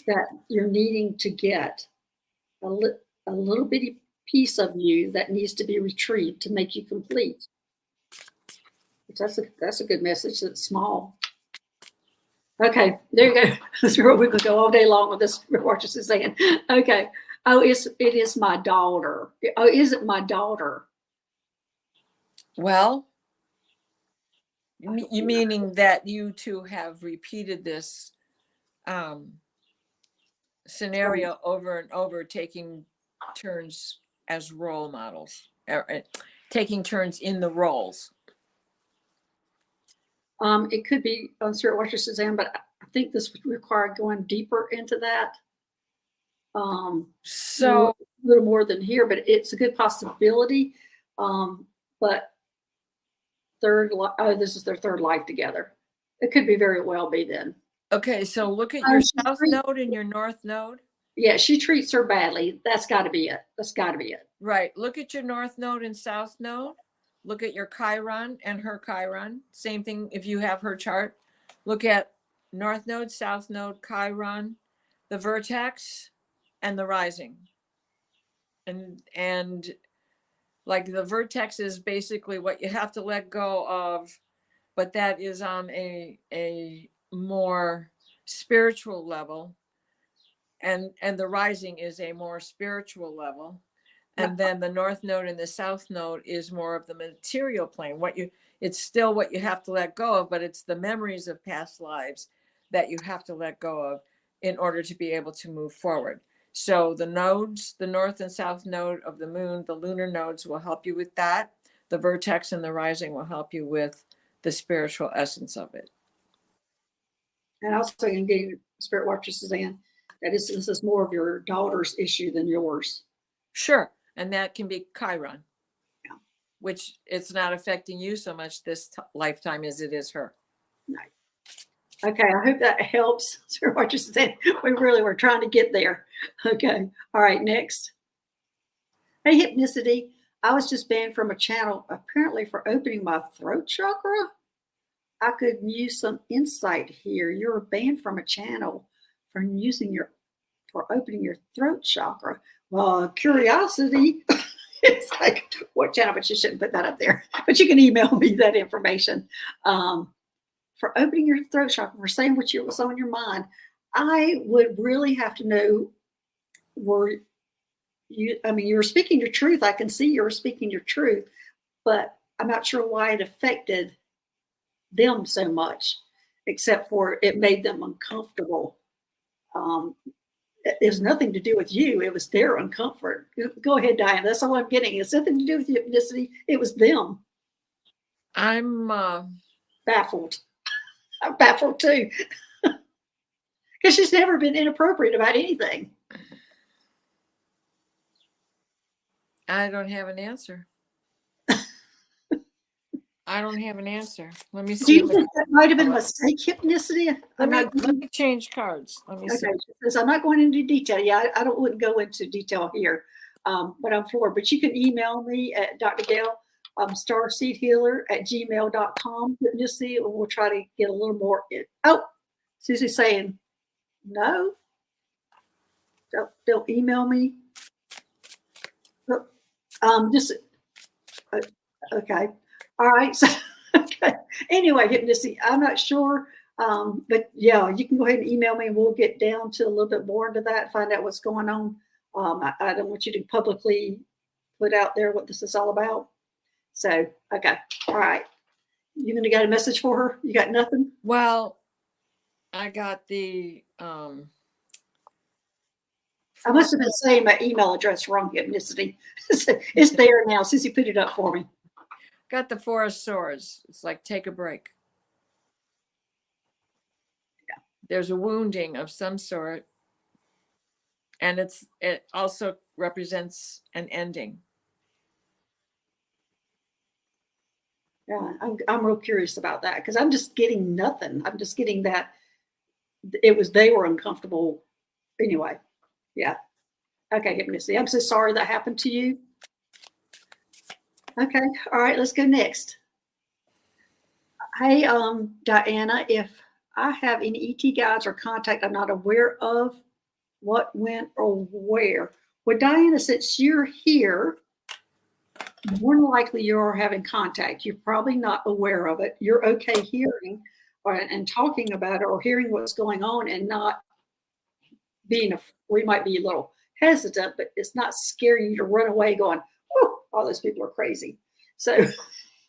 that you're needing to get. A little bitty piece of you that needs to be retrieved to make you complete. That's a good message. It's small. Okay, there you go. That's where we could go all day long with this. What you're saying. Okay. Oh, it is my daughter. Oh, is it my daughter? Well, you meaning that you two have repeated this scenario over and over, taking turns as role models, or taking turns in the roles. It could be on Spirit Watcher Suzanne, but I think this would require going deeper into that. So a little more than here, but it's a good possibility. But this is their third life together. It could be very well be then. Okay, so look at your south node and your north node. Yeah, she treats her badly. That's got to be it. That's got to be it. Right. Look at your north node and south node. Look at your Chiron and her Chiron. Same thing if you have her chart. Look at north node, south node, Chiron, the vertex, and the rising. And like the vertex is basically what you have to let go of, but that is on a more spiritual level. And the rising is a more spiritual level. And then the north node and the south node is more of the material plane. It's still what you have to let go of, but it's the memories of past lives that you have to let go of in order to be able to move forward. So the nodes, the north and south node of the moon, the lunar nodes will help you with that. The vertex and the rising will help you with the spiritual essence of it. And also in getting Spirit Watcher Suzanne, this is more of your daughter's issue than yours. Sure. And that can be Chiron, which it's not affecting you so much this lifetime as it is her. Right. Okay, I hope that helps. Spirit Watcher Suzanne, we really were trying to get there. Okay, all right, next. Hey, Hypnicity, I was just banned from a channel apparently for opening my throat chakra. I could use some insight here. You're banned from a channel for opening your throat chakra. Well, curiosity. It's like, what channel? But you shouldn't put that up there. But you can email me that information. For opening your throat chakra, for saying what's on your mind, I would really have to know you were speaking your truth. I can see you were speaking your truth, but I'm not sure why it affected them so much, except for it made them uncomfortable. It has nothing to do with you. It was their uncomfort. Go ahead, Diane. That's all I'm getting. It's nothing to do with the ethnicity. It was them. I'm baffled. I'm baffled too. Because she's never been inappropriate about anything. I don't have an answer. I don't have an answer. Let me see. Do you think that might have been a mistake, Hypnicity? Let me change cards. Let me see. Because I'm not going into detail. Yeah, I wouldn't go into detail here, but I'm floored. But you can email me at Dr. Gail, starseedhealer@gmail.com. Hypnicity, and we'll try to get a little more. Susie's saying no. Don't email me. Okay. All right. So, okay. Anyway, Hypnicity, I'm not sure But yeah, you can go ahead and email me and we'll get down to a little bit more into that, find out what's going on. I don't want you to publicly put out there what this is all about. So, okay. All right. You gonna got a message for her? You got nothing? Well, I got the I must have been saying my email address wrong, ethnicity. It's there now since you put it up for me. got the Four of Swords. It's like take a break. Yeah. There's a wounding of some sort, and it also represents an ending. Yeah, I'm real curious about that because I'm just getting nothing. I'm just getting that they were uncomfortable anyway. Yeah. Okay, Missy. I'm so sorry that happened to you. Okay. All right, let's go next. Hey, Diana, if I have any ET guides or contact I'm not aware of, what, when, or where? Well, Diana, since you're here, more than likely you're having contact. You're probably not aware of it. You're okay hearing and talking about it or hearing what's going on and not being, we might be a little hesitant, but it's not scaring you to run away going, oh, all those people are crazy. So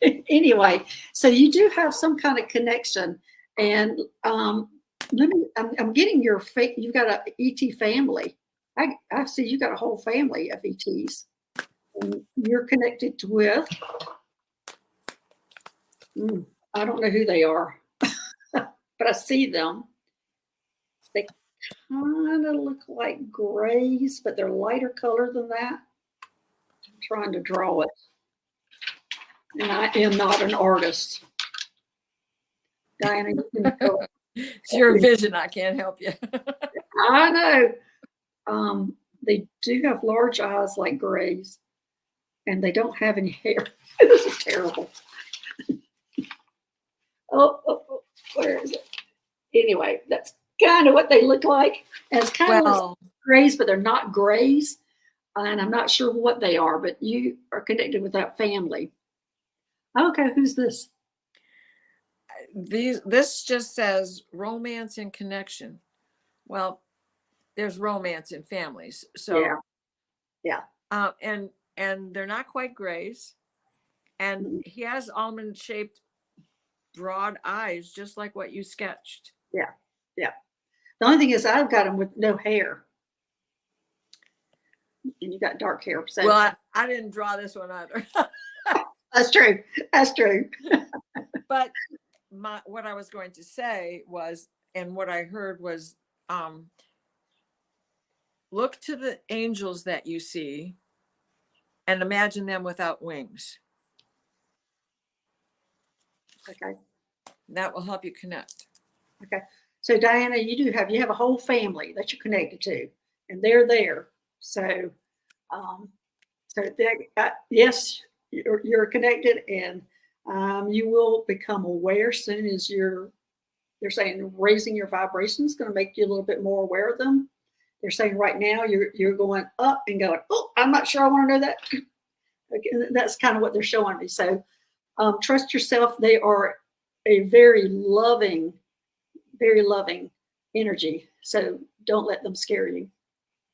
anyway, so you do have some kind of connection. And I'm getting you've got an ET family. I see you got a whole family of ETs. And you're connected with, I don't know who they are, but I see them. They kind of look like grays, but they're lighter color than that. I'm trying to draw it. And I am not an artist. Diana, it's your vision. I can't help you. I know. They do have large eyes like grays, and they don't have any hair. This is terrible. Oh, where is it? Anyway, that's kind of what they look like. And it's kind of like grays, but they're not grays. And I'm not sure what they are, but you are connected with that family. Okay, who's this? This just says romance and connection. Well, there's romance in families. So yeah. And they're not quite grays. And he has almond shaped broad eyes, just like what you sketched. Yeah. The only thing is I've got them with no hair. And you got dark hair. So. Well, I didn't draw this one either. That's true. But what I was going to say was, and what I heard was, look to the angels that you see and imagine them without wings. Okay. That will help you connect. Okay. So Diana, you have a whole family that you're connected to, and they're there. So, yes, you're connected, and you will become aware soon as they're saying raising your vibration is going to make you a little bit more aware of them. They're saying right now you're going up and going, oh, I'm not sure I want to know that. That's kind of what they're showing me. So trust yourself. They are a very loving energy. So don't let them scare you.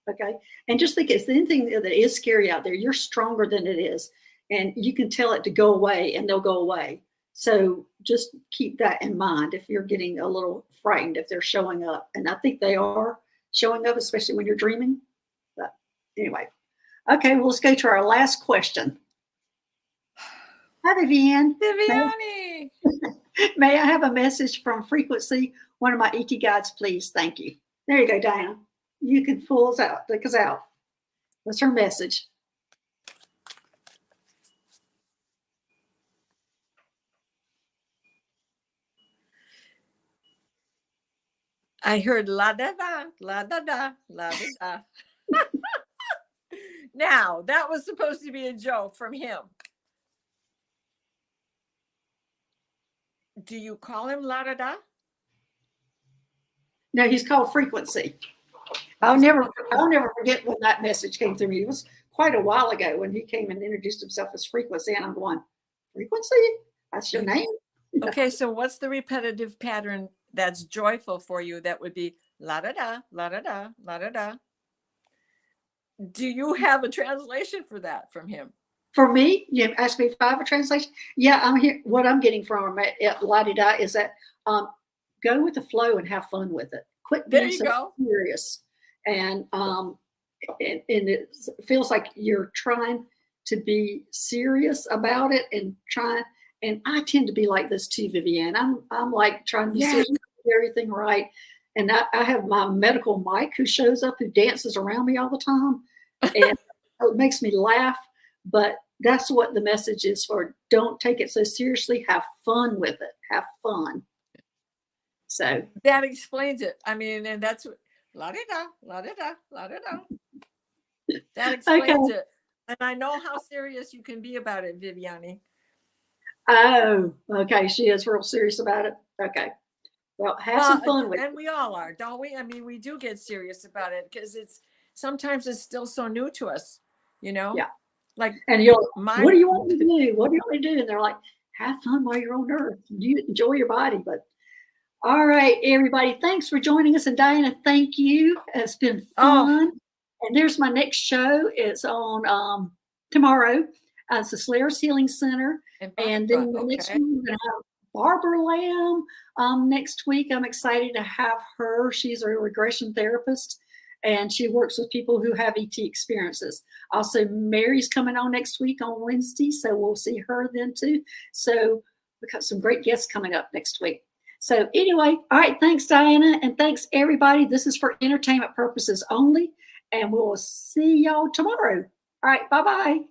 Okay. And just think it's anything that is scary out there. You're stronger than it is. And you can tell it to go away and they'll go away. So just keep that in mind if you're getting a little frightened, if they're showing up. And I think they are showing up, especially when you're dreaming. But anyway. Okay, well, let's go to our last question. Hi, Vivian. Viviani. May I have a message from Frequency, one of my ET guides, please? Thank you. There you go, Diana. You can pull us out, take us out. What's her message? I heard la da da, la da da, la da da. Now, that was supposed to be a joke from him. Do you call him la da da? No, he's called Frequency. I'll never forget when that message came through me. It was quite a while ago when he came and introduced himself as Frequency, and I'm going, Frequency? That's your name? Okay, so what's the repetitive pattern that's joyful for you, that would be la da da, la da da, la da da. Do you have a translation for that from him? For me, you asked me if I have a translation. Yeah, I'm here. What I'm getting from him at La-di-da is that go with the flow and have fun with it. Quit There being you so go. serious. And it feels like you're trying to be serious about it and trying. And I tend to be like this too, Vivian. I'm like trying to be Yes. serious, do everything right. And I have my medical Mike who shows up, who dances around me all the time, and it makes me laugh. But that's what the message is for. Don't take it so seriously. Have fun with it. Have fun. So that explains it. I mean, and that's la da da, la da da, la da da. That explains it. And I know how serious you can be about it, Viviani. Oh, okay. She is real serious about it. Okay. Well, have some fun with it. And we all are, don't we? I mean, we do get serious about it because sometimes it's still so new to us, you know? Yeah. Like, and you're like, what do you want me to do? What do you want me to do? And they're like, have fun while you're on Earth. You enjoy your body. But all right, everybody, thanks for joining us. And Diana, thank you. It's been fun. And there's my next show. It's on tomorrow. It's the Slayers Healing Center. And then the next one, we're going to have Barbara Lamb next week. I'm excited to have her. She's a regression therapist, and she works with people who have ET experiences. Also, Mary's coming on next week on Wednesday, so we'll see her then too. So we've got some great guests coming up next week. So anyway, all right, thanks, Diana, and thanks, everybody. This is for entertainment purposes only, and we'll see y'all tomorrow. All right, bye-bye.